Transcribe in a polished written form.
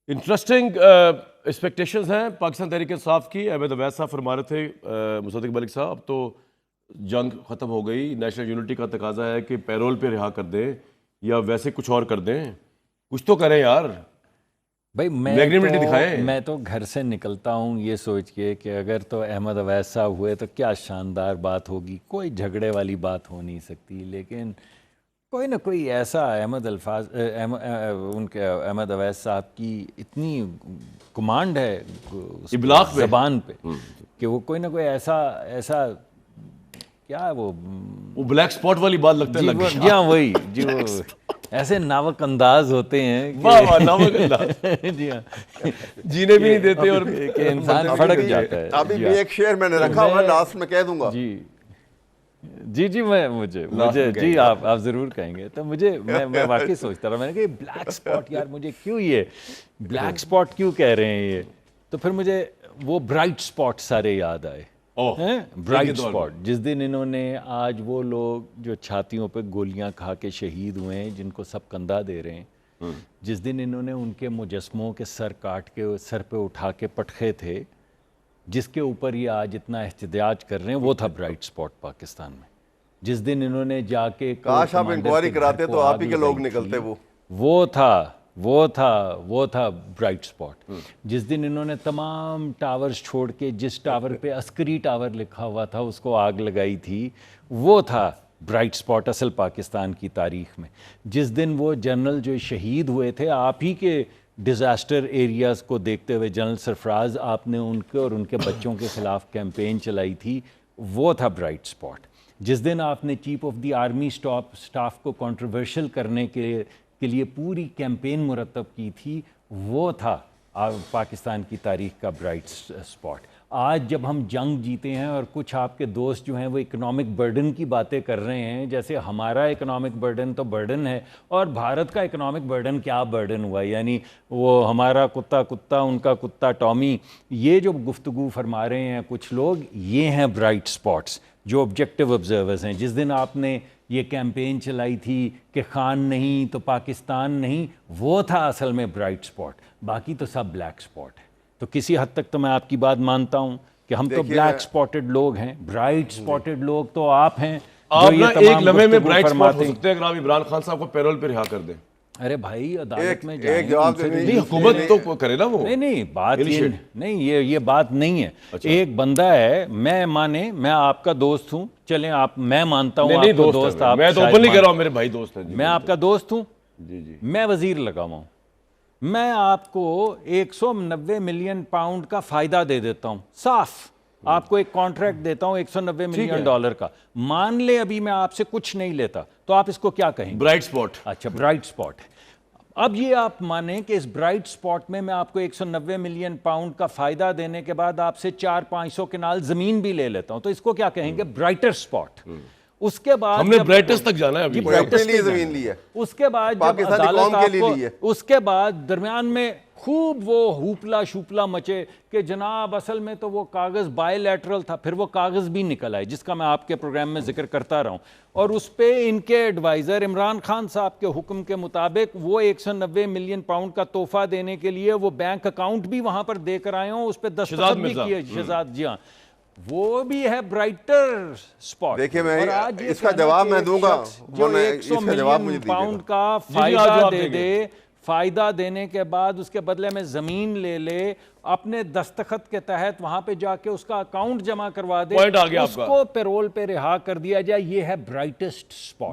Interesting expectations ہیں پاکستان تحریک انصاف کی. احمد اویس صاحب فرما رہے تھے مصدق ملک صاحب اب تو جنگ ختم ہو گئی, نیشنل یونٹی کا تقاضا ہے کہ پیرول پہ رہا کر دیں یا ویسے کچھ اور کر دیں, کچھ تو کریں یار بھائی. میں تو گھر سے نکلتا ہوں یہ سوچ کے کہ اگر تو احمد اویس صاحب ہوئے تو کیا شاندار بات ہوگی, کوئی جھگڑے والی بات ہو نہیں سکتی, لیکن کوئی نہ کوئی ایسا احمد اویس صاحب کی اتنی کمانڈ ہے ابلاغ زبان پہ کہ وہ کوئی نہ کوئی ایسا کیا وہ بلیک سپاٹ والی بات لگتا ہے. جی ہاں وہی, جی وہ ایسے ناوک انداز ہوتے ہیں ناوک انداز جی ہاں, جینے بھی نہیں دیتے اور کہ انسان پھڑک جاتا ہے. ابھی بھی ایک شعر میں نے رکھا ہوا ہے, لاسٹ میں کہہ دوں گا. جی مجھے جی آپ ضرور کہیں گے. تو میں واقعی سوچتا رہا, میں نے کہا بلیک سپاٹ یار مجھے کیوں یہ بلیک سپاٹ کیوں کہہ رہے ہیں یہ, تو پھر مجھے وہ برائٹ سپاٹ سارے یاد آئے. برائٹ سپاٹ جس دن انہوں نے, آج وہ لوگ جو چھاتیوں پہ گولیاں کھا کے شہید ہوئے ہیں جن کو سب کندھا دے رہے ہیں, جس دن انہوں نے ان کے مجسموں کے سر کاٹ کے سر پہ اٹھا کے پٹخے تھے, جس کے اوپر یہ آج اتنا احتجاج کر رہے ہیں, وہ تھا برائٹ سپاٹ پاکستان میں. جس دن انہوں نے جا کے کاش آپ انکوائری کراتے تو آپ ہی کے لوگ نکلتے. وہ تھا برائٹ سپاٹ. جس دن انہوں نے تمام ٹاورز چھوڑ کے جس ٹاور پہ عسکری ٹاور لکھا ہوا تھا اس کو آگ لگائی تھی, وہ تھا برائٹ سپاٹ اصل پاکستان کی تاریخ میں. جس دن وہ جنرل جو شہید ہوئے تھے, آپ ہی کے ڈیزاسٹر ایریاز کو دیکھتے ہوئے جنرل سرفراز, آپ نے ان کے اور ان کے بچوں کے خلاف کیمپین چلائی تھی, وہ تھا برائٹ سپاٹ. جس دن آپ نے chief of the army staff کو کنٹروورشل کرنے کے لیے پوری کیمپین مرتب کی تھی, وہ تھا پاکستان کی تاریخ کا برائٹ سپاٹ. آج جب ہم جنگ جیتے ہیں اور کچھ آپ کے دوست جو ہیں وہ اکنامک برڈن کی باتیں کر رہے ہیں, جیسے ہمارا اکنامک برڈن تو برڈن ہے اور بھارت کا اکنامک برڈن کیا برڈن ہوا, یعنی وہ ہمارا کتا ان کا کتا ٹامی, یہ جو گفتگو فرما رہے ہیں کچھ لوگ, یہ ہیں برائٹ سپاٹس جو آبجیکٹیو آبزرورز ہیں. جس دن آپ نے یہ کیمپین چلائی تھی کہ خان نہیں تو پاکستان نہیں, وہ تھا اصل میں برائٹ سپاٹ, باقی تو سب بلیک سپاٹ ہے. تو کسی حد تک تو میں آپ کی بات مانتا ہوں کہ ہم تو بلیک سپاٹڈ لوگ ہیں, برائٹ سپاٹڈ لوگ تو آپ ہیں. آپ نا ایک لمحے میں برائٹ سپاٹ ہو سکتے ہیں اگر آپ عمران خان صاحب کو پیرول پہ رہا کر دیں. ارے بھائی عدالت میں جائیں, نہیں حکومت تو کرے نا وہ. نہیں بات نہیں, یہ بات نہیں ہے. ایک بندہ ہے, میں آپ کا دوست ہوں, چلیں آپ, میں مانتا ہوں آپ کو دوست, میں تو اوپنلی کہہ رہا ہوں میرے بھائی دوست ہیں, میں آپ کا دوست ہوں, جی میں وزیر لگا ہوا ہوں, میں آپ کو 190 ملین پاؤنڈ کا فائدہ دے دیتا ہوں صاف, آپ کو ایک کانٹریکٹ دیتا ہوں 190 ملین ڈالر کا, مان لے ابھی میں آپ سے کچھ نہیں لیتا, تو آپ اس کو کیا کہیں گے؟ Bright spot. اچھا برائٹ سپاٹ. اب یہ آپ مانیں کہ اس برائٹ سپاٹ میں آپ کو 190 ملین پاؤنڈ کا فائدہ دینے کے بعد آپ سے 400-500 کنال زمین بھی لے لیتا ہوں, تو اس کو کیا کہیں گے؟ Brighter spot. اس کے بعد ہم نے برائٹسٹ تک جانا ہے, ابھی زمین لی ہے. اس کے بعد جب عدالت آپ کو, اس کے بعد درمیان میں خوب وہ ہوپلا شوپلا مچے کہ جناب اصل میں تو وہ کاغذ بائی لیٹرل تھا, پھر وہ کاغذ بھی نکل آئے جس کا میں آپ کے پروگرام میں ذکر کرتا رہا ہوں, اور اس پہ ان کے ایڈوائزر عمران خان صاحب کے حکم کے مطابق وہ 190 ملین پاؤنڈ کا تحفہ دینے کے لیے وہ بینک اکاؤنٹ بھی وہاں پر دے کر آئے ہوں, اس پہ دستخط بھی کیے شہزاد, جی ہاں, وہ بھی ہے برائٹر سپاٹ. دیکھیں میں اس کا جواب میں دوں گا, جو 100 ملین پاؤنڈ کا فائدہ دے دے, فائدہ دینے کے بعد اس کے بدلے میں زمین لے لے, اپنے دستخط کے تحت وہاں پہ جا کے اس کا اکاؤنٹ جمع کروا دے, اس کو پیرول پہ رہا کر دیا جائے, یہ ہے برائٹسٹ سپاٹ.